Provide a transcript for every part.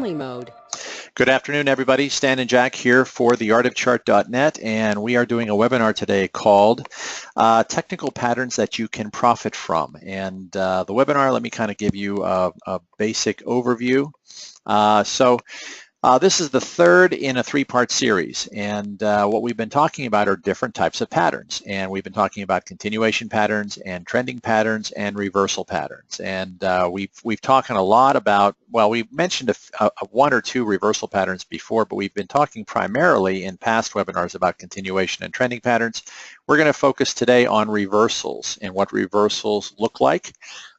only mode. Good afternoon, everybody. Stan and Jack here for theartofchart.net, and we are doing a webinar today called Technical Patterns That You Can Profit From. And the webinar, let me kind of give you a basic overview. This is the third in a three-part series, and what we've been talking about are different types of patterns, and we've been talking about continuation patterns and trending patterns and reversal patterns, and we've talked a lot about, well, we mentioned one or two reversal patterns before, but we've been talking primarily in past webinars about continuation and trending patterns. We're going to focus today on reversals and what reversals look like.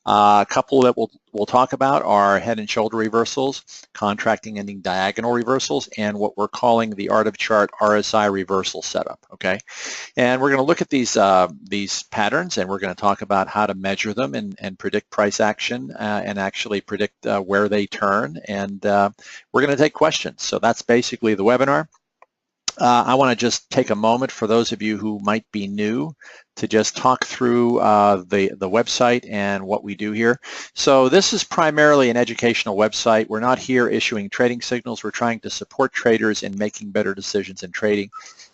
A couple that we'll talk about are head and shoulder reversals, contracting ending diagonal reversals, and what we're calling the Art of Chart RSI reversal setup. Okay, and we're going to look at these patterns, and we're going to talk about how to measure them and predict price action and actually predict where they turn. And we're going to take questions. So that's basically the webinar. I want to just take a moment for those of you who might be new to just talk through the website and what we do here. So this is primarily an educational website. We're not here issuing trading signals. We're trying to support traders in making better decisions in trading.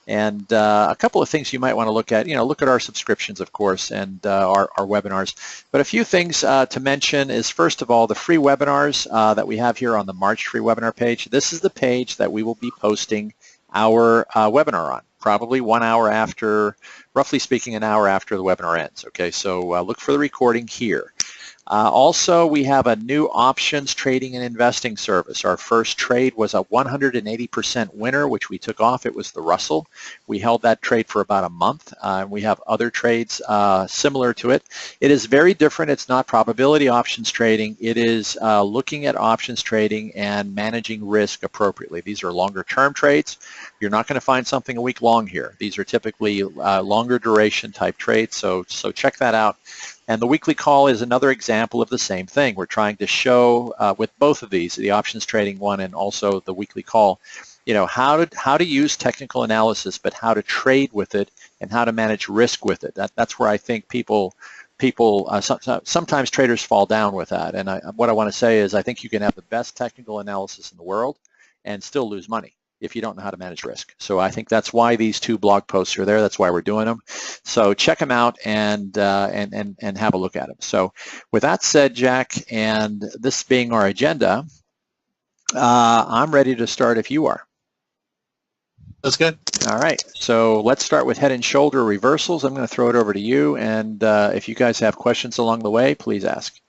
And a couple of things you might want to look at, look at our subscriptions, of course, and our webinars. But a few things to mention is, first of all, the free webinars that we have here on the March free webinar page. This is the page that we will be posting our webinar on, probably 1 hour after, roughly speaking, an hour after the webinar ends. Okay, so look for the recording here. Also, we have a new options trading and investing service. Our first trade was a 180% winner, which we took off. It was the Russell. We held that trade for about a month. We have other trades similar to it. It is very different. It's not probability options trading. It is looking at options trading and managing risk appropriately. These are longer term trades. You're not going to find something a week long here. These are typically longer duration type trades, so check that out. And the weekly call is another example of the same thing. We're trying to show with both of these, the options trading one and also the weekly call, how to use technical analysis, but how to trade with it and how to manage risk with it. That's where I think sometimes traders fall down with that. And what I want to say is I think you can have the best technical analysis in the world and still lose money if you don't know how to manage risk. So I think that's why these two blog posts are there. That's why we're doing them. So check them out and have a look at them. So with that said, Jack, and this being our agenda, I'm ready to start if you are. That's good. All right. So let's start with head and shoulder reversals. I'm going to throw it over to you. And if you guys have questions along the way, please ask.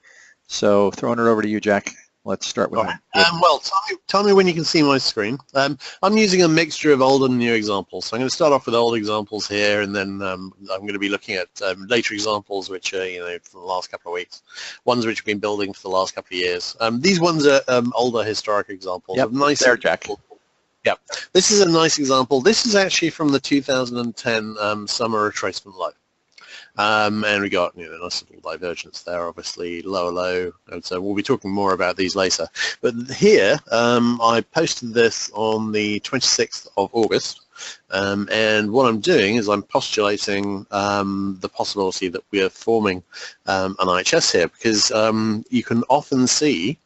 So throwing it over to you, Jack. Let's start with that. Well, tell me when you can see my screen. I'm using a mixture of old and new examples. So I'm going to start off with old examples here, and then I'm going to be looking at later examples, which are for the last couple of weeks, ones which we've been building for the last couple of years. These ones are older historic examples. Yep, nice there, Jack. Yeah, this is a nice example. This is actually from the 2010 summer retracement low. And we got a nice little divergence there, obviously lower low, and so we'll be talking more about these later. But here, I posted this on the 26th of August, and what I'm doing is I'm postulating the possibility that we are forming an IHS here, because you can often see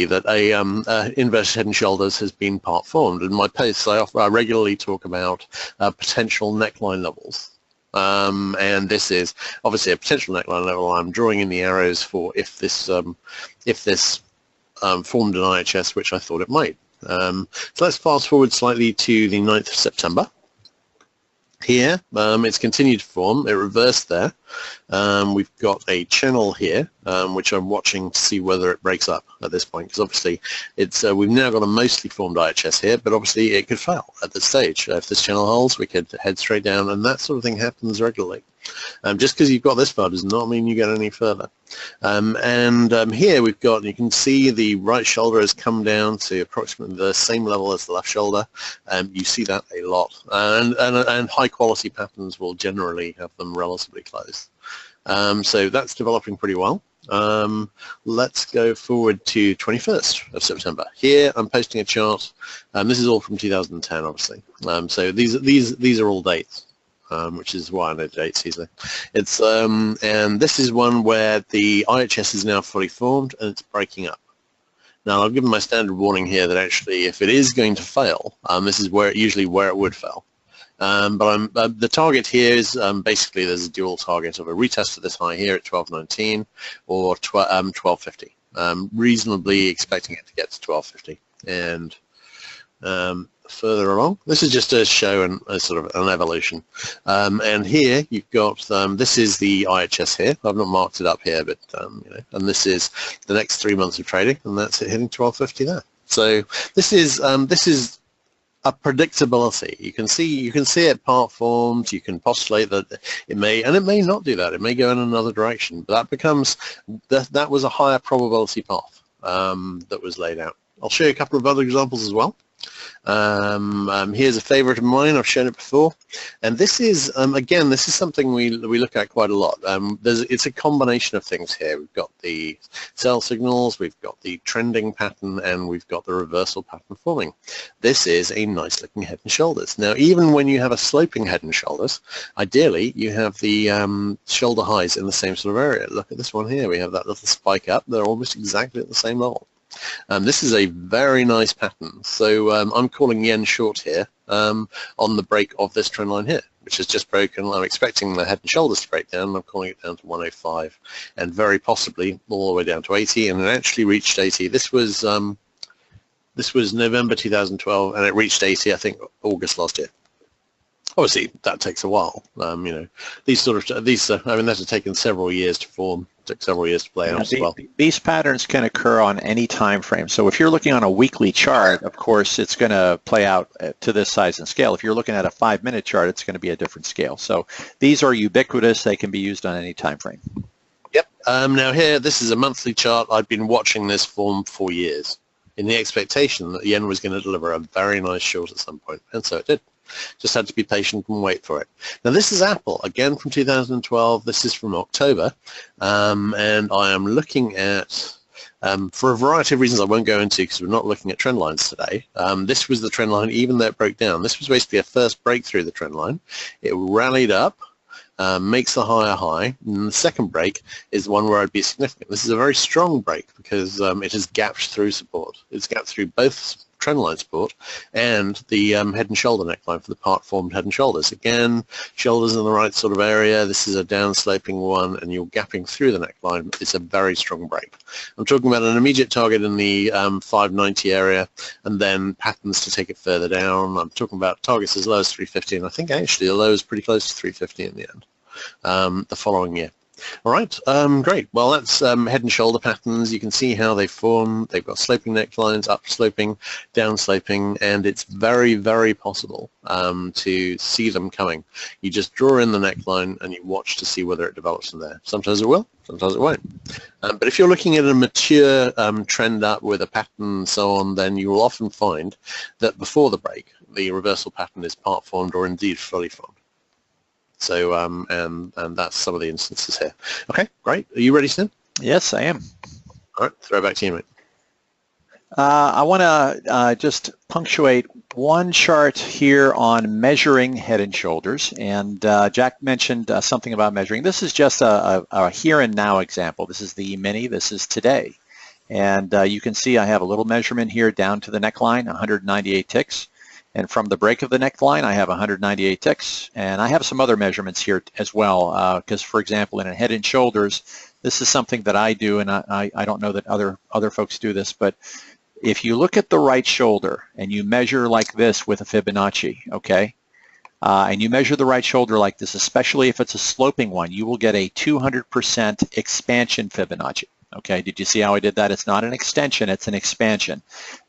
that a inverted head and shoulders has been part formed. In my posts, I regularly talk about potential neckline levels. And this is obviously a potential neckline level. I'm drawing in the arrows for if this formed an IHS, which I thought it might. So let's fast forward slightly to the 9th of September. Here, it's continued to form. It reversed there. We've got a channel here, which I'm watching to see whether it breaks up at this point, because obviously we've now got a mostly formed IHS here, but obviously it could fail at this stage. If this channel holds, we could head straight down, and that sort of thing happens regularly. Just because you've got this far does not mean you get any further. Here we've got, you can see the right shoulder has come down to approximately the same level as the left shoulder. You see that a lot, and high quality patterns will generally have them relatively close. So that's developing pretty well. Let's go forward to 21st of September. Here I'm posting a chart. This is all from 2010, obviously. So these are all dates. which is why I know the dates easily. It's and this is one where the IHS is now fully formed and it's breaking up. Now I'll give my standard warning here that actually if it is going to fail, this is usually where it would fail. But the target here is basically there's a dual target of a retest of this high here at 1219 or 1250. Reasonably expecting it to get to 1250 and further along. This is just a show and a sort of an evolution. And here you've got this is the IHS here. I've not marked it up here, but you know, and this is the next 3 months of trading, and that's it hitting 1250 there. So this is a predictability. You can see it part formed. You can postulate that it may, and it may not do that. It may go in another direction, but that becomes that was a higher probability path that was laid out. I'll show you a couple of other examples as well. Here's a favorite of mine. I've shown it before, and this is again, this is something we look at quite a lot. It's a combination of things here. We've got the sell signals, we've got the trending pattern, and we've got the reversal pattern forming. This is a nice looking head and shoulders. Now, even when you have a sloping head and shoulders, ideally you have the shoulder highs in the same sort of area. Look at this one here. We have that little spike up. They're almost exactly at the same level. This is a very nice pattern. So I'm calling yen short here on the break of this trend line here, which has just broken. I'm expecting the head and shoulders to break down. I'm calling it down to 105 and very possibly all the way down to 80, and it actually reached 80. This was November 2012, and it reached 80, I think, August last year. Obviously, that takes a while. You know, these I mean, that has taken several years to form, took several years to play out as well. These patterns can occur on any time frame. So if you're looking on a weekly chart, of course, it's going to play out to this size and scale. If you're looking at a 5-minute chart, it's going to be a different scale. So these are ubiquitous. They can be used on any time frame. Yep. Now here, this is a monthly chart. I've been watching this form for years in the expectation that the yen was going to deliver a very nice short at some point, and so it did. Just had to be patient and wait for it. Now this is Apple, again from 2012. This is from October, and I am looking at, for a variety of reasons I won't go into because we're not looking at trend lines today. This was the trend line even though it broke down. This was basically a first break through the trend line. It rallied up, makes a higher high, and the second break is the one where I'd be significant. This is a very strong break because it has gapped through support. It's gapped through both trend line support and the head and shoulder neckline for the part formed head and shoulders. Again, shoulders in the right sort of area. This is a down sloping one, and you're gapping through the neckline. It's a very strong break. I'm talking about an immediate target in the 590 area, and then patterns to take it further down. I'm talking about targets as low as 350, and I think actually the low is pretty close to 350 in the end the following year. All right, great. Well, that's head and shoulder patterns. You can see how they form. They've got sloping necklines, up sloping, down sloping, and it's very, very possible to see them coming. You just draw in the neckline and you watch to see whether it develops from there. Sometimes it will, sometimes it won't. But if you're looking at a mature trend up with a pattern and so on, then you will often find that before the break, the reversal pattern is part formed or indeed fully formed. So, and that's some of the instances here. Okay, great. Are you ready, Tim? Yes, I am. All right, throw it back to you, mate. I want to just punctuate one chart here on measuring head and shoulders. And Jack mentioned something about measuring. This is just a here and now example. This is the E-mini. This is today. And you can see I have a little measurement here down to the neckline, 198 ticks. And from the break of the neckline, I have 198 ticks. And I have some other measurements here as well, because, for example, in a head and shoulders, this is something that I do, and I don't know that other folks do this, but if you look at the right shoulder and you measure like this with a Fibonacci, okay, and you measure the right shoulder like this, especially if it's a sloping one, you will get a 200% expansion Fibonacci. Okay, did you see how I did that? It's not an extension, it's an expansion.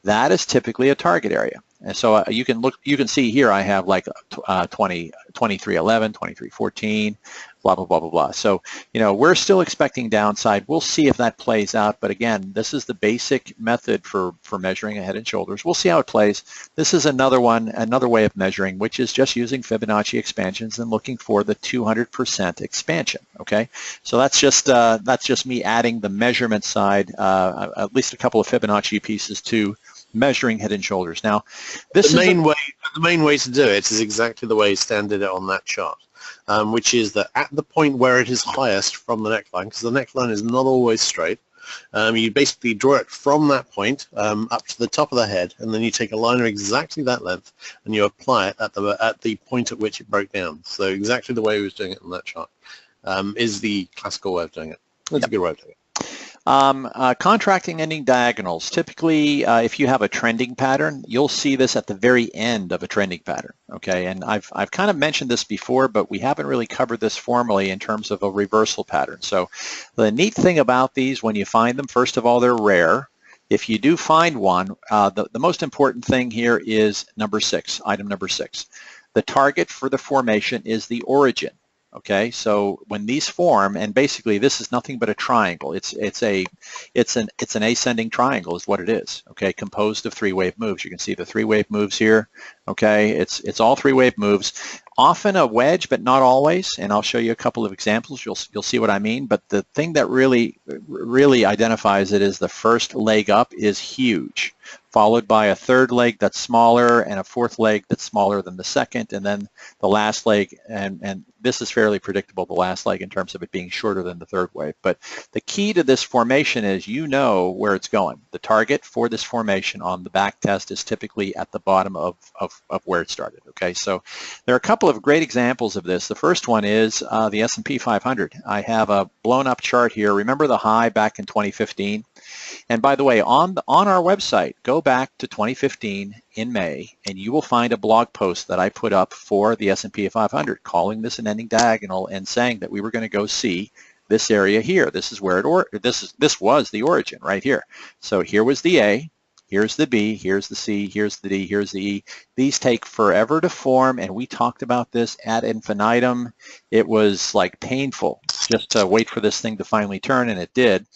That is typically a target area. And so you can see here I have like 2311, 2314, blah, blah, blah, blah, blah. So, you know, we're still expecting downside. We'll see if that plays out. But again, this is the basic method for measuring a head and shoulders. We'll see how it plays. This is another way of measuring, which is just using Fibonacci expansions and looking for the 200% expansion. Okay, so that's just me adding the measurement side, at least a couple of Fibonacci pieces to measuring head and shoulders. Now, the main way to do it is exactly the way you standard it on that chart. which is that at the point where it is highest from the neckline, because the neckline is not always straight, you basically draw it from that point up to the top of the head, and then you take a line of exactly that length and you apply it at the point at which it broke down. So exactly the way he was doing it on that chart is the classical way of doing it. That's a good way of doing it. Contracting ending diagonals. Typically, if you have a trending pattern, you'll see this at the very end of a trending pattern. Okay, and I've kind of mentioned this before, but we haven't really covered this formally in terms of a reversal pattern. So the neat thing about these, when you find them, first of all, they're rare. If you do find one, the most important thing here is number 6, item number 6. The target for the formation is the origin. Okay, so when these form, and basically this is nothing but a triangle. It's an ascending triangle is what it is. Okay, composed of 3 wave moves. You can see the 3 wave moves here. Okay, it's all 3 wave moves. Often a wedge, but not always. And I'll show you a couple of examples. You'll see what I mean. But the thing that really identifies it is the first leg up is huge, followed by a third leg that's smaller and a fourth leg that's smaller than the second, and then the last leg, and this is fairly predictable, the last leg in terms of it being shorter than the third wave. But the key to this formation is you know where it's going. The target for this formation on the back test is typically at the bottom of where it started. Okay, so there are a couple of great examples of this. The first one is the S&P 500. I have a blown up chart here. Remember the high back in 2015? And by the way, on our website, go back to 2015 in May, and you will find a blog post that I put up for the S&P 500, calling this an ending diagonal and saying that we were going to go see this area here. This is where this was the origin right here. So here was the A, here's the B, here's the C, here's the D, here's the E. These take forever to form, and we talked about this ad infinitum. It was like painful just to wait for this thing to finally turn, and it did.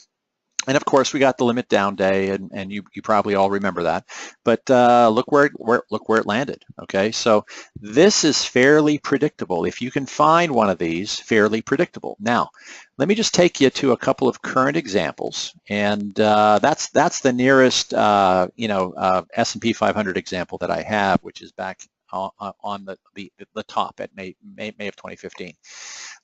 And of course, we got the limit down day, and you probably all remember that. But look where it landed. Okay, so this is fairly predictable. If you can find one of these, fairly predictable. Now, let me just take you to a couple of current examples, and that's the nearest S&P 500 example that I have, which is back on the top at May of 2015.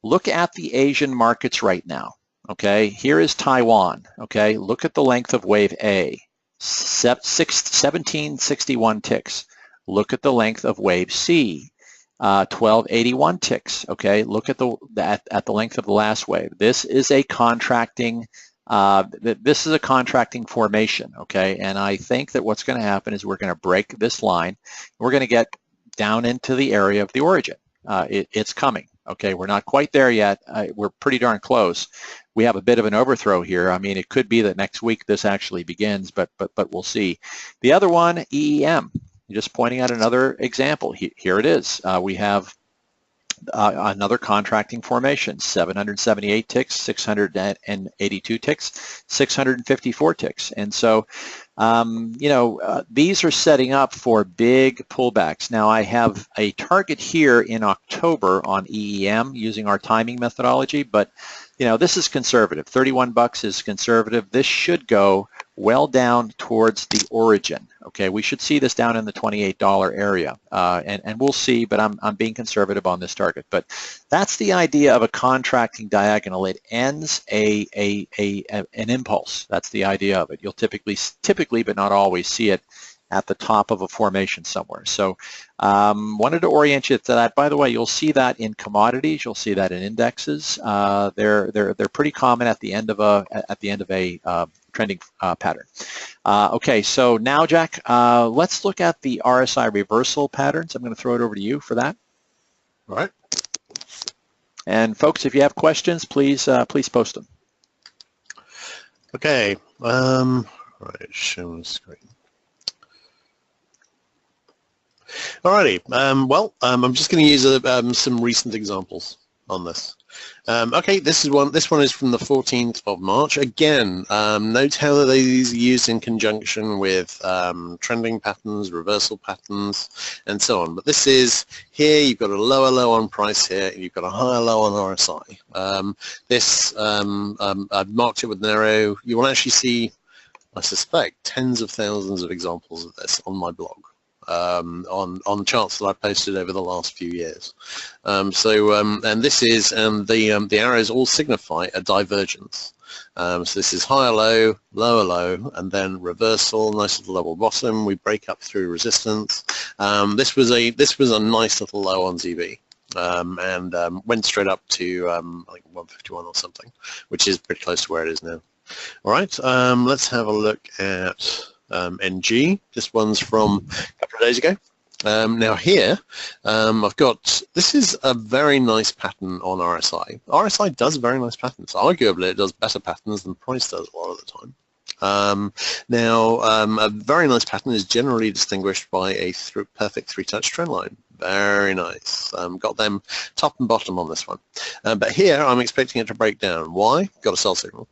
Look at the Asian markets right now. Okay, here is Taiwan. Okay, look at the length of wave A, 1761 ticks. Look at the length of wave C, 1281 ticks. Okay, look at the length of the last wave. This is a contracting. This is a contracting formation. Okay, and I think that what's going to happen is we're going to break this line. We're going to get down into the area of the origin. It's coming. Okay, we're not quite there yet. We're pretty darn close. We have a bit of an overthrow here. I mean, it could be that next week this actually begins, but we'll see. The other one, EEM. Just pointing out another example. Here it is. We have another contracting formation: 778 ticks, 682 ticks, 654 ticks, and so these are setting up for big pullbacks. Now I have a target here in October on EEM using our timing methodology, but this is conservative. $31 is conservative. This should go well down towards the origin. Okay, we should see this down in the $28 area, and we'll see. But I'm being conservative on this target. But that's the idea of a contracting diagonal. It ends an impulse. That's the idea of it. You'll typically, but not always, see it at the top of a formation somewhere. So wanted to orient you to that. By the way, you'll see that in commodities. You'll see that in indexes. They're pretty common at the end of a trending pattern. Okay, so now, Jack, let's look at the RSI reversal patterns. I'm going to throw it over to you for that. All right. And folks, if you have questions, please post them. Okay. Right, show the screen. Alrighty, I'm just going to use some recent examples on this. Okay, this one is from the 14th of March. Again, note how these are used in conjunction with trending patterns, reversal patterns, and so on. But this is, here you've got a lower low on price here, and you've got a higher low on RSI. I've marked it with an arrow. You will actually see, I suspect, tens of thousands of examples of this on my blog. on charts that I've posted over the last few years. And this is, and the arrows all signify a divergence. So this is higher low, lower low, and then reversal, nice little level bottom. We break up through resistance. This was a nice little low on ZB. And went straight up to I think 151 or something, which is pretty close to where it is now. All right, let's have a look at NG. This one's from a couple of days ago. Now here, I've got, this is a very nice pattern on RSI. RSI does very nice patterns. Arguably, it does better patterns than Price does a lot of the time. A very nice pattern is generally distinguished by a perfect three-touch trend line. Very nice. Got them top and bottom on this one. But here, I'm expecting it to break down. Why? Got a sell signal.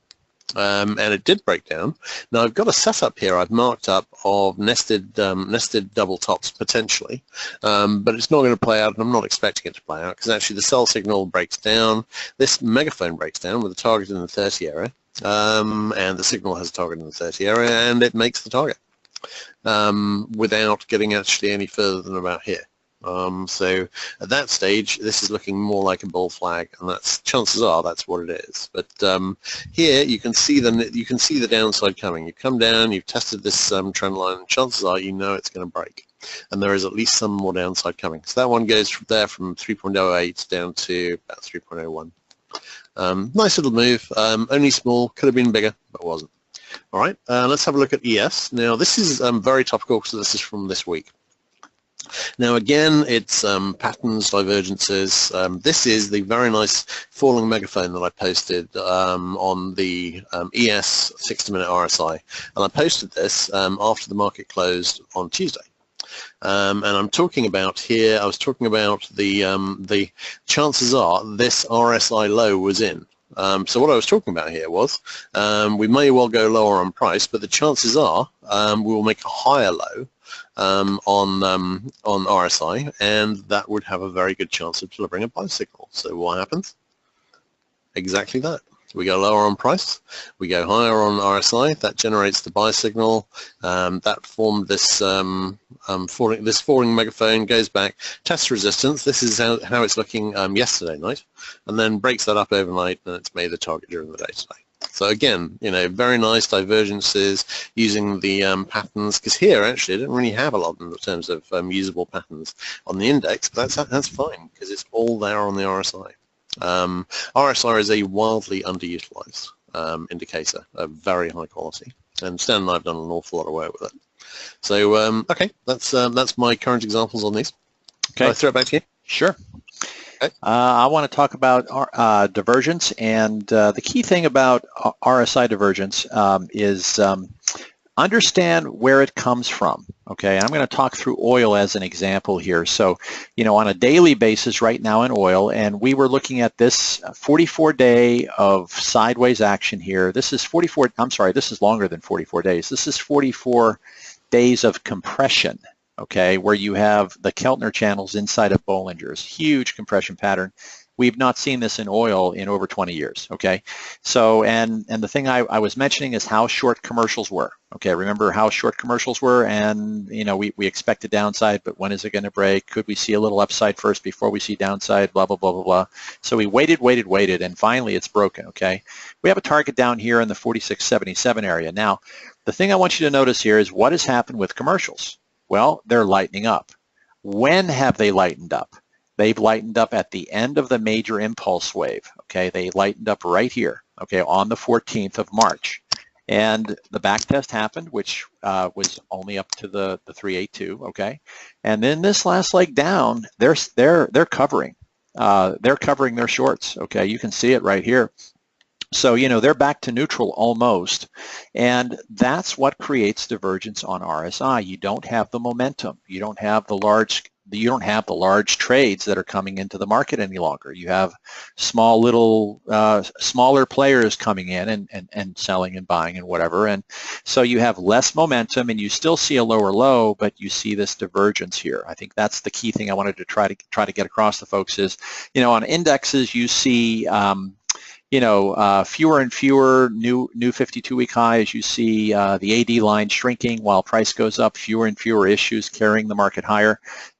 And it did break down. Now I've got a setup here I've marked up of nested double tops potentially, but it's not going to play out, and I'm not expecting it to play out because actually the sell signal breaks down. This megaphone breaks down with a target in the 30 area, and the signal has a target in the 30 area, and it makes the target without getting actually any further than about here. So at that stage, this is looking more like a bull flag, and that's, chances are that's what it is. But here you can see the downside coming. You come down, you've tested this trend line, and chances are you know it's going to break, and there is at least some more downside coming. So that one goes from there from 3.08 down to about 3.01. Nice little move, only small, could have been bigger, but wasn't. All right, let's have a look at ES. Now this is very topical because this is from this week. Now again, it's patterns, divergences. This is the very nice falling megaphone that I posted on the ES 60-minute RSI, and I posted this after the market closed on Tuesday. And I'm talking about here, I was talking about the chances are this RSI low was in. So what I was talking about here was we may well go lower on price, but the chances are we will make a higher low on RSI, and that would have a very good chance of delivering a buy signal. So what happens? Exactly that. We go lower on price, we go higher on RSI, that generates the buy signal, that formed this falling megaphone, goes back, tests resistance. This is how it's looking yesterday night, and then breaks that up overnight, and it's made the target during the day today. So again, you know, very nice divergences using the patterns, because here actually I didn't really have a lot in terms of usable patterns on the index, but that's fine because it's all there on the RSI. RSI is a wildly underutilized indicator of very high quality, and Stan and I have done an awful lot of work with it. So okay, that's my current examples on these. Okay, I'll throw it back to you. Sure. Okay. I want to talk about divergence, and the key thing about RSI divergence is understand where it comes from. Okay, I'm going to talk through oil as an example here. So, you know, on a daily basis right now in oil, and we were looking at this 44-day of sideways action here. This is 44, I'm sorry, this is longer than 44 days. This is 44 days of compression, okay, where you have the Keltner channels inside of Bollinger's. Huge compression pattern. We've not seen this in oil in over 20 years, okay? So, and the thing I was mentioning is how short commercials were, okay? Remember how short commercials were, and, you know, we expect a downside, but when is it going to break? Could we see a little upside first before we see downside, blah, blah, blah, blah, blah. So we waited, and finally it's broken, okay? We have a target down here in the 46.77 area. Now, the thing I want you to notice here is what has happened with commercials. Well, they're lightening up. When have they lightened up? They've lightened up at the end of the major impulse wave, okay? They lightened up right here, okay, on the 14th of March. And the back test happened, which was only up to the 382, okay? And then this last leg down, they're covering. They're covering their shorts, okay? You can see it right here. So, you know, they're back to neutral almost, and that's what creates divergence on RSI. You don't have the momentum. You don't have the large trades that are coming into the market any longer. You have small little, smaller players coming in and selling and buying and whatever, and so you have less momentum, and you still see a lower low, but you see this divergence here. I think that's the key thing I wanted to try to get across to folks is, you know, on indexes you see fewer and fewer new 52-week highs. You see the AD line shrinking while price goes up, fewer and fewer issues carrying the market higher.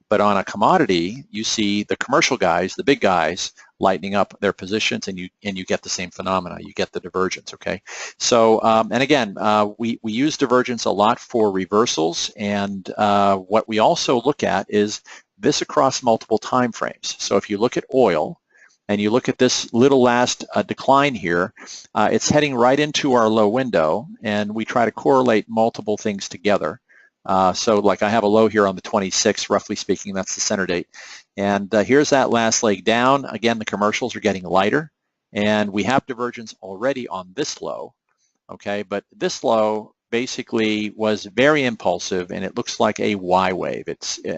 But on a commodity, you see the commercial guys, the big guys, lightening up their positions, and you get the same phenomena. You get the divergence, okay? So, and again, we use divergence a lot for reversals, and what we also look at is this across multiple time frames. So if you look at oil, and you look at this little last decline here, it's heading right into our low window, and we try to correlate multiple things together. So like I have a low here on the 26th, roughly speaking, that's the center date. And here's that last leg down. Again, the commercials are getting lighter, and we have divergence already on this low, okay? But this low basically was very impulsive, and it looks like a Y wave.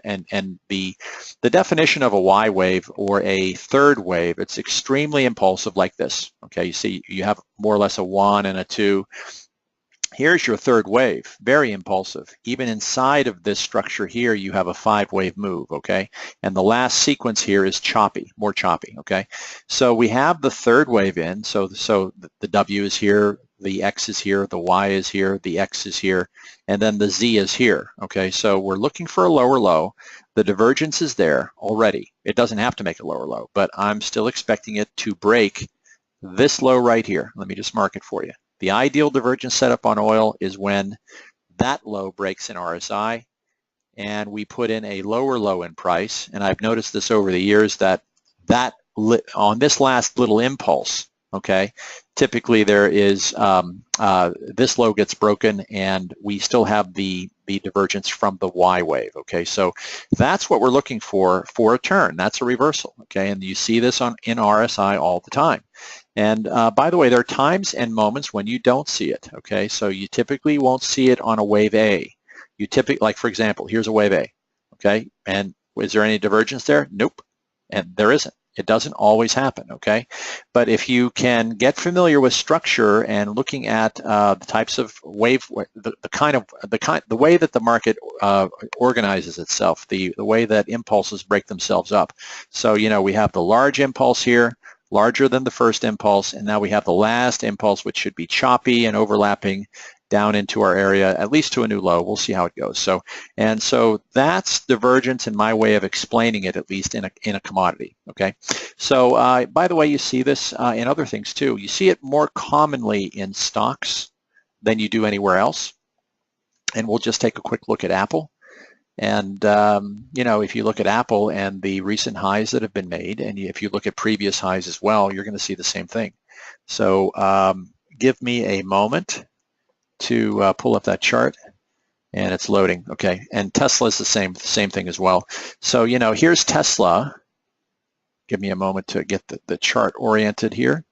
And the definition of a Y wave or a third wave, it's extremely impulsive like this, okay? You see you have more or less a 1 and a 2. Here's your third wave, very impulsive. Even inside of this structure here, you have a 5-wave move, okay? And the last sequence here is choppy, more choppy, okay? So we have the third wave in, so the W is here, the X is here, the Y is here, the X is here, and then the Z is here, okay? So we're looking for a lower low. The divergence is there already. It doesn't have to make a lower low, but I'm still expecting it to break this low right here. Let me just mark it for you. The ideal divergence setup on oil is when that low breaks in RSI and we put in a lower low in price. And I've noticed this over the years that on this last little impulse, okay, typically there is this low gets broken and we still have the divergence from the Y wave, okay? So that's what we're looking for a turn. That's a reversal, okay? And you see this in RSI all the time. And by the way, there are times and moments when you don't see it, okay? So you typically won't see it on a wave A. You typically, like for example, here's a wave A, okay? And is there any divergence there? Nope, and there isn't. It doesn't always happen, okay? But if you can get familiar with structure and looking at the types of wave, the way that the market organizes itself, the way that impulses break themselves up. So we have the large impulse here, larger than the first impulse, and now we have the last impulse, which should be choppy and overlapping down into our area, at least to a new low. We'll see how it goes. So that's divergence in my way of explaining it, at least in a commodity, okay? So by the way, you see this in other things too. You see it more commonly in stocks than you do anywhere else. And we'll just take a quick look at Apple. And if you look at Apple and the recent highs that have been made, and if you look at previous highs as well, you're going to see the same thing. So give me a moment to pull up that chart, and it's loading. Okay, and Tesla is the same thing as well. So here's Tesla. Give me a moment to get the chart oriented here.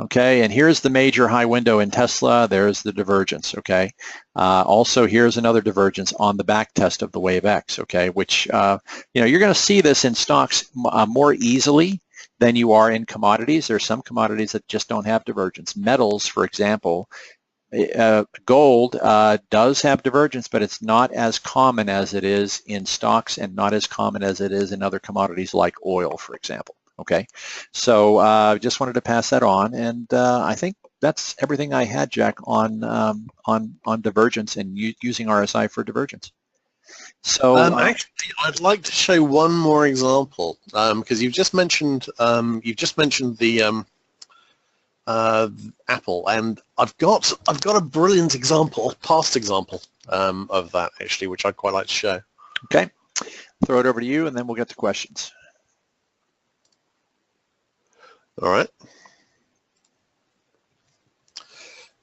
Okay, and here's the major high window in Tesla. There's the divergence, okay? Also, here's another divergence on the back test of the wave X, okay? Which, you're going to see this in stocks more easily than you are in commodities. There are some commodities that just don't have divergence. Metals, for example, gold does have divergence, but it's not as common as it is in stocks and not as common as it is in other commodities like oil, for example. Okay, so just wanted to pass that on, and I think that's everything I had, Jack, on divergence and using RSI for divergence. So actually, I'd like to show one more example because you've just mentioned the Apple, and I've got a brilliant example, past example of that actually, which I'd quite like to show. Okay, throw it over to you, and then we'll get to questions. All right.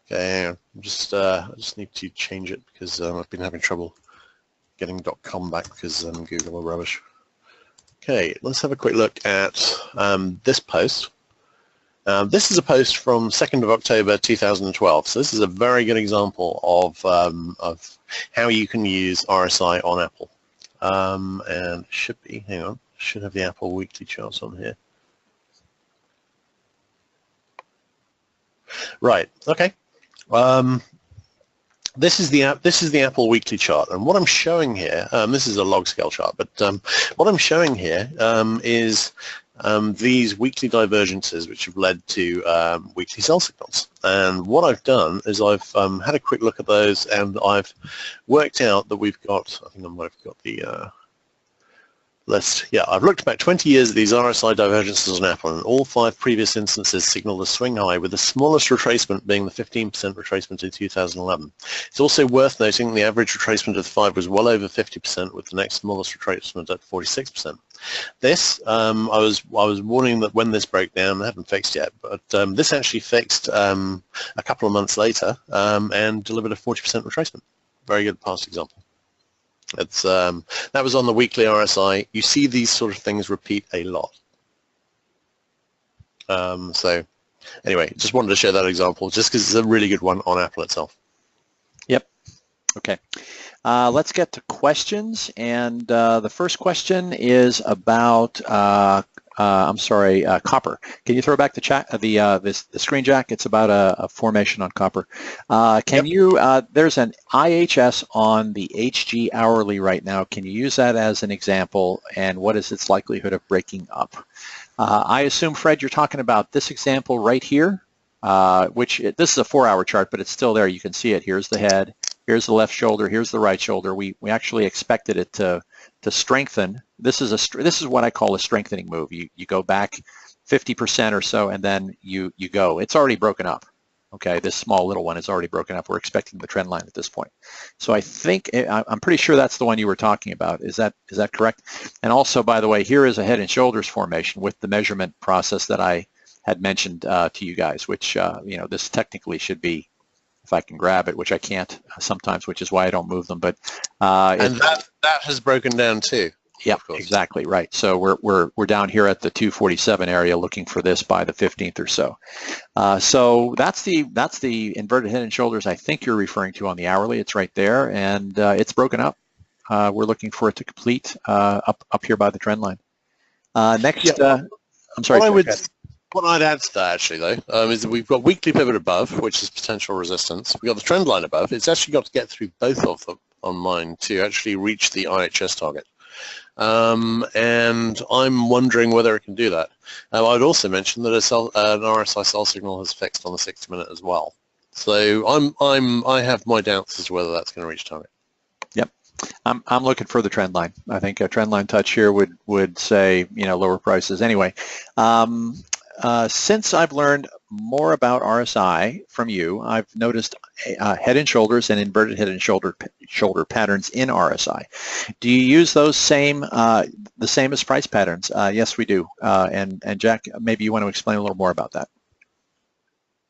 Okay, I just need to change it because I've been having trouble getting .com back because Google are rubbish. Okay, let's have a quick look at this post. This is a post from 2nd of October 2012. So this is a very good example of how you can use RSI on Apple. And it should be, hang on, should have the Apple weekly charts on here. Right. Okay. This is the Apple weekly chart, and what I'm showing here, this is a log scale chart, but what I'm showing here is these weekly divergences which have led to weekly sell signals. And what I've done is I've had a quick look at those, and I've worked out that we've got, I think I might have got the list. Yeah, I've looked back 20 years at these RSI divergences on Apple, and all 5 previous instances signaled a swing high, with the smallest retracement being the 15% retracement in 2011. It's also worth noting the average retracement of the 5 was well over 50%, with the next smallest retracement at 46%. This, I was warning that when this broke down, it hadn't fixed yet, but this actually fixed a couple of months later and delivered a 40% retracement. Very good past example. It's that was on the weekly RSI. You see these sort of things repeat a lot. So anyway, just wanted to share that example just because it's a really good one on Apple itself. Yep. Okay. Let's get to questions, and the first question is about copper. Can you throw back the chat, the screen, Jack? It's about a formation on copper. Can you? There's an IHS on the HG hourly right now. Can you use that as an example? And what is its likelihood of breaking up? I assume, Fred, you're talking about this example right here, this is a 4-hour chart, but it's still there. You can see it. Here's the head. Here's the left shoulder. Here's the right shoulder. We actually expected it to strengthen. This is what I call a strengthening move. You go back 50% or so, and then you go. It's already broken up. Okay, this small little one is already broken up. We're expecting the trend line at this point. So I think I'm pretty sure that's the one you were talking about. Is that correct? And also, by the way, here is a head and shoulders formation with the measurement process that I had mentioned to you guys, which this technically should be, if I can grab it, which I can't sometimes, which is why I don't move them. But and that has broken down too. Yeah, exactly right. So we're down here at the 247 area, looking for this by the 15th or so. So that's the inverted head and shoulders I think you're referring to on the hourly. It's right there, and it's broken up. We're looking for it to complete up here by the trend line. Next, yeah. I'm sorry. What I'd add to that actually though is that we've got weekly pivot above, which is potential resistance. We've got the trend line above. It's actually got to get through both of them on mine to actually reach the IHS target. And I'm wondering whether it can do that. I'd also mention that an RSI sell signal has fixed on the 60-minute as well. So I have my doubts as to whether that's going to reach target. Yep, I'm looking for the trend line. I think a trend line touch here would say lower prices. Anyway, since I've learned more about RSI from you, I've noticed head and shoulders and inverted head and shoulder patterns in RSI. Do you use those the same as price patterns? Yes, we do. And Jack, maybe you want to explain a little more about that.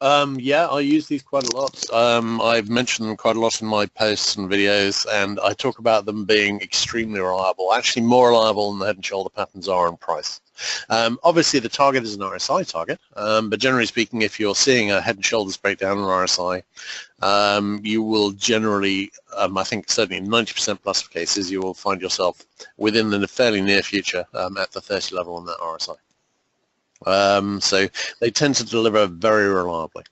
Yeah, I use these quite a lot. I've mentioned them quite a lot in my posts and videos, and I talk about them being extremely reliable, actually more reliable than the head and shoulder patterns are on price. Obviously, the target is an RSI target, but generally speaking, if you're seeing a head and shoulders breakdown on RSI, you will generally, I think certainly in 90% plus of cases, you will find yourself within the fairly near future at the 30 level on that RSI. So they tend to deliver very reliably.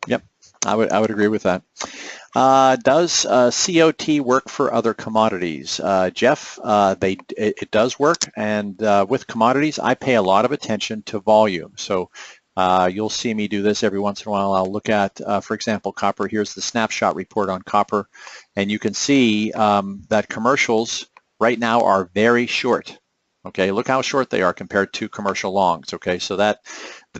Yep, I would agree with that. Does COT work for other commodities? Jeff, it does work, and with commodities, I pay a lot of attention to volume. So you'll see me do this every once in a while. I'll look at, for example, copper. Here's the snapshot report on copper, and you can see that commercials right now are very short. Okay, look how short they are compared to commercial longs. Okay, so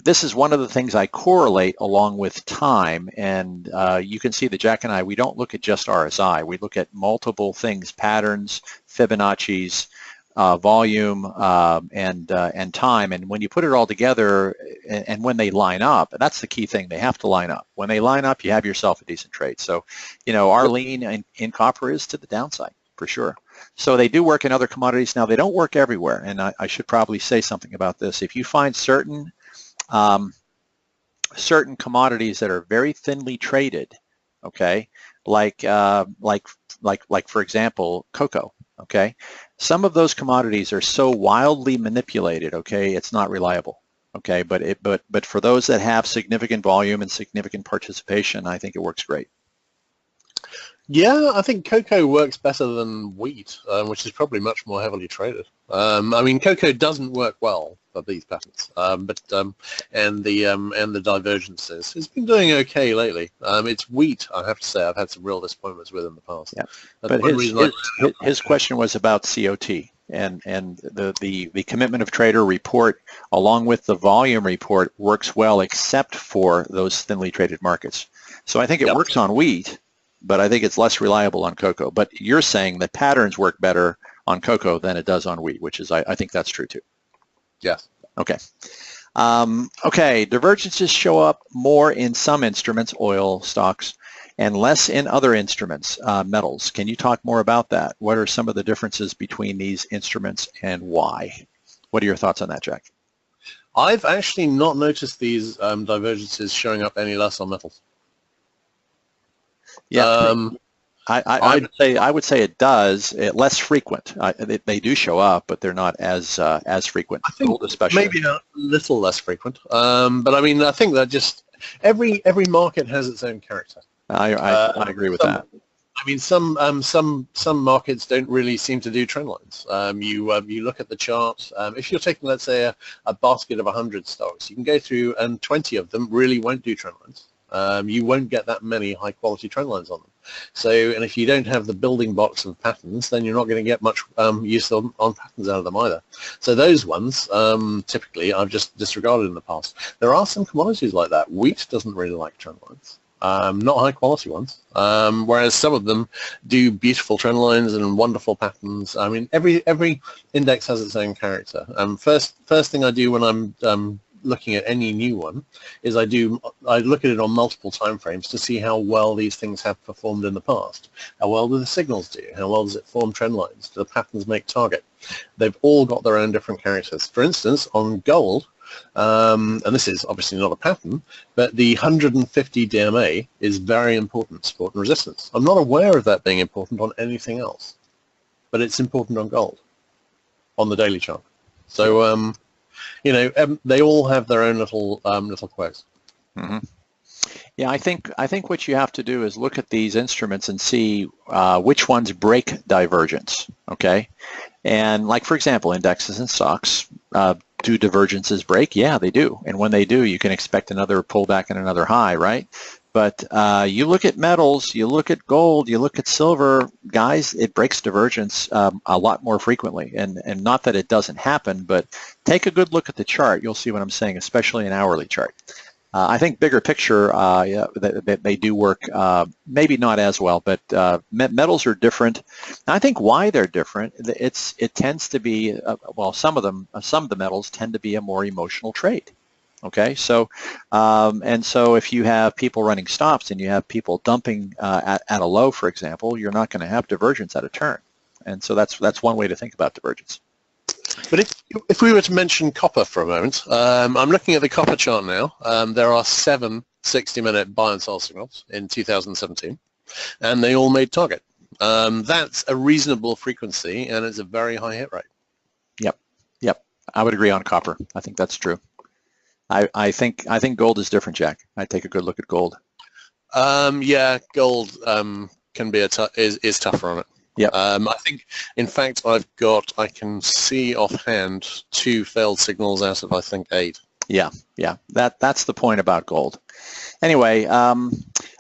this is one of the things I correlate along with time, and you can see that Jack and I, we don't look at just RSI. We look at multiple things: patterns, Fibonacci's, volume, and time. And when you put it all together, and when they line up, that's the key thing. They have to line up. When they line up, you have yourself a decent trade. So, our lean in copper is to the downside for sure. So they do work in other commodities. Now, they don't work everywhere, and I should probably say something about this. If you find certain commodities that are very thinly traded, okay, like for example, cocoa, okay, some of those commodities are so wildly manipulated, okay, it's not reliable, okay, but for those that have significant volume and significant participation, I think it works great. Yeah, I think cocoa works better than wheat, which is probably much more heavily traded. I mean, cocoa doesn't work well for these patterns, and the divergences. It's been doing okay lately. It's wheat, I have to say, I've had some real disappointments with in the past. Yeah, That's but one reason his question was about COT and the commitment of trader report along with the volume report works well except for those thinly traded markets. So I think it Yep. works on wheat, but I think it's less reliable on cocoa. But you're saying the patterns work better on cocoa than it does on wheat, which is I think that's true too. Yes. Okay. Okay, divergences show up more in some instruments, oil, stocks, and less in other instruments, metals. Can you talk more about that? What are some of the differences between these instruments and why? What are your thoughts on that, Jack? I've actually not noticed these divergences showing up any less on metals. Yeah, I would say it does. Less frequent. They do show up, but they're not as frequent. I think Gold especially. maybe a little less frequent. But I mean, I think that just every market has its own character. I agree with that. I mean, some markets don't really seem to do trend lines. You look at the chart. If you're taking, let's say, a basket of 100 stocks, you can go through and 20 of them really won't do trend lines. You won't get that many high-quality trend lines on them. So, and if you don't have the building blocks of patterns, then you're not going to get much use on patterns out of them either. So those ones, typically, I've just disregarded in the past. There are some commodities like that. Wheat doesn't really like trend lines. Not high-quality ones, whereas some of them do beautiful trend lines and wonderful patterns. I mean, every index has its own character. First thing I do when I'm looking at any new one is I look at it on multiple time frames to see how well these things have performed in the past. How well do the signals do? How well does it form trend lines? Do the patterns make target? They've all got their own different characters. For instance, on gold, and this is obviously not a pattern, but the 150 DMA is very important, support and resistance. I'm not aware of that being important on anything else, but it's important on gold, on the daily chart. So, you know, they all have their own little quirks. Mm-hmm. Yeah, I think what you have to do is look at these instruments and see which ones break divergence. Okay, and like for example, indexes and stocks. Do divergences break? Yeah, they do. And when they do, you can expect another pullback and another high, right? But you look at metals, you look at gold, you look at silver, guys, it breaks divergence a lot more frequently. And not that it doesn't happen, but take a good look at the chart. You'll see what I'm saying, especially an hourly chart. I think bigger picture, they do work, maybe not as well, but metals are different. And I think why they're different, it tends to be, well, some of the metals tend to be a more emotional trade. Okay, so and so if you have people running stops and you have people dumping at a low, for example, you're not going to have divergence at a turn. And so that's one way to think about divergence. But if we were to mention copper for a moment, I'm looking at the copper chart now. There are 7 60-minute buy and sell signals in 2017, and they all made target. That's a reasonable frequency, and it's a very high hit rate. Yep. I would agree on copper. I think that's true. I think gold is different, Jack. I'd take a good look at gold. Yeah, gold can be is tougher on it. Yeah. I think, in fact, I can see offhand 2 failed signals out of, I think, 8. Yeah. That's the point about gold. Anyway,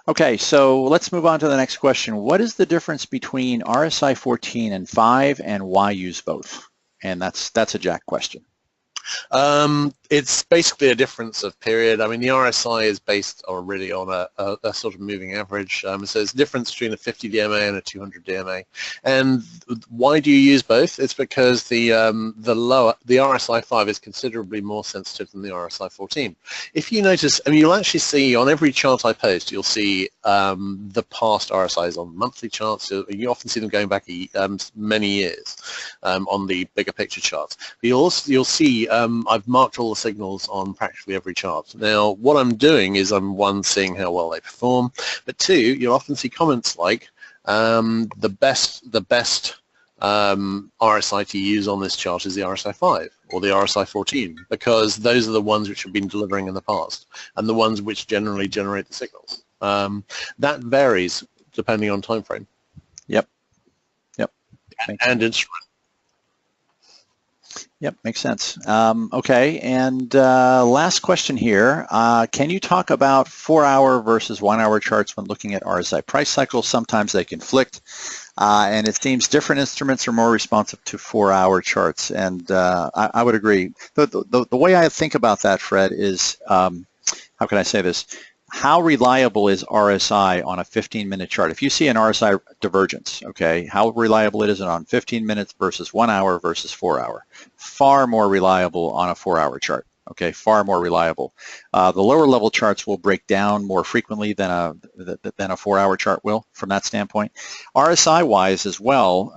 okay, so let's move on to the next question. What is the difference between RSI 14 and 5, and why use both? And that's a Jack question. It's basically a difference of period. I mean, the RSI is based really on a sort of moving average. So there's a difference between a 50 DMA and a 200 DMA. And why do you use both? It's because the RSI 5 is considerably more sensitive than the RSI 14. If you notice, I mean, you'll actually see on every chart I post, you'll see the past RSIs on monthly charts. You often see them going back many years on the bigger picture charts. But you'll see I've marked all the signals on practically every chart. Now, what I'm doing is I'm, 1, seeing how well they perform, but 2, you'll often see comments like the best RSI to use on this chart is the RSI 5 or the RSI 14, because those are the ones which have been delivering in the past and the ones which generally generate the signals. That varies depending on time frame. Yep. And instrument. Yep, makes sense. Okay, and last question here. Can you talk about 4-hour versus 1-hour charts when looking at Rsi price cycles? Sometimes they conflict, and it seems different instruments are more responsive to 4-hour charts, and I would agree. The way I think about that, Fred, is, how can I say this? How reliable is RSI on a 15-minute chart? If you see an Rsi divergence, okay, how reliable it is on 15 minutes versus 1 hour versus 4 hour? Far more reliable on a 4-hour chart, okay, far more reliable. The lower level charts will break down more frequently than a 4-hour chart will from that standpoint. RSI-wise as well,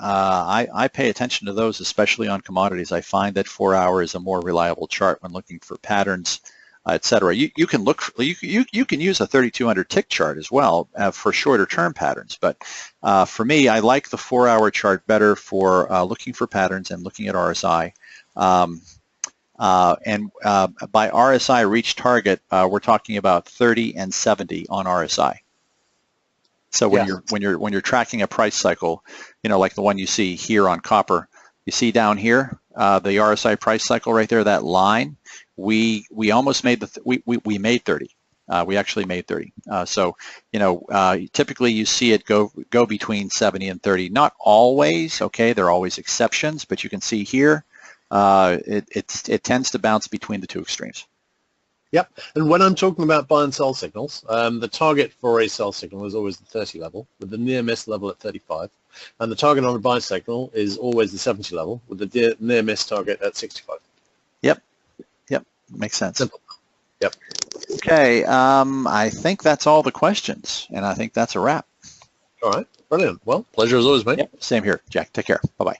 I pay attention to those, especially on commodities. I find that 4-hour is a more reliable chart when looking for patterns, etc. You can look. You can use a 3200 tick chart as well for shorter term patterns. But for me, I like the 4-hour chart better for looking for patterns and looking at RSI. By RSI reach target, we're talking about 30 and 70 on RSI. So when you're tracking a price cycle, you know, like the one you see here on copper, you see down here the RSI price cycle right there, that line. We almost made we made 30. We actually made 30. So, you know, typically you see it go between 70 and 30. Not always, okay, there are always exceptions, but you can see here it tends to bounce between the two extremes. Yep, and when I'm talking about buy and sell signals, the target for a sell signal is always the 30 level, with the near miss level at 35, and the target on a buy signal is always the 70 level, with the near miss target at 65. Yep. Makes sense. Simple. Yep. Okay, I think that's all the questions, and I think that's a wrap. All right, brilliant. Well, pleasure as always, mate. Yep. Same here, Jack. Take care. Bye-bye.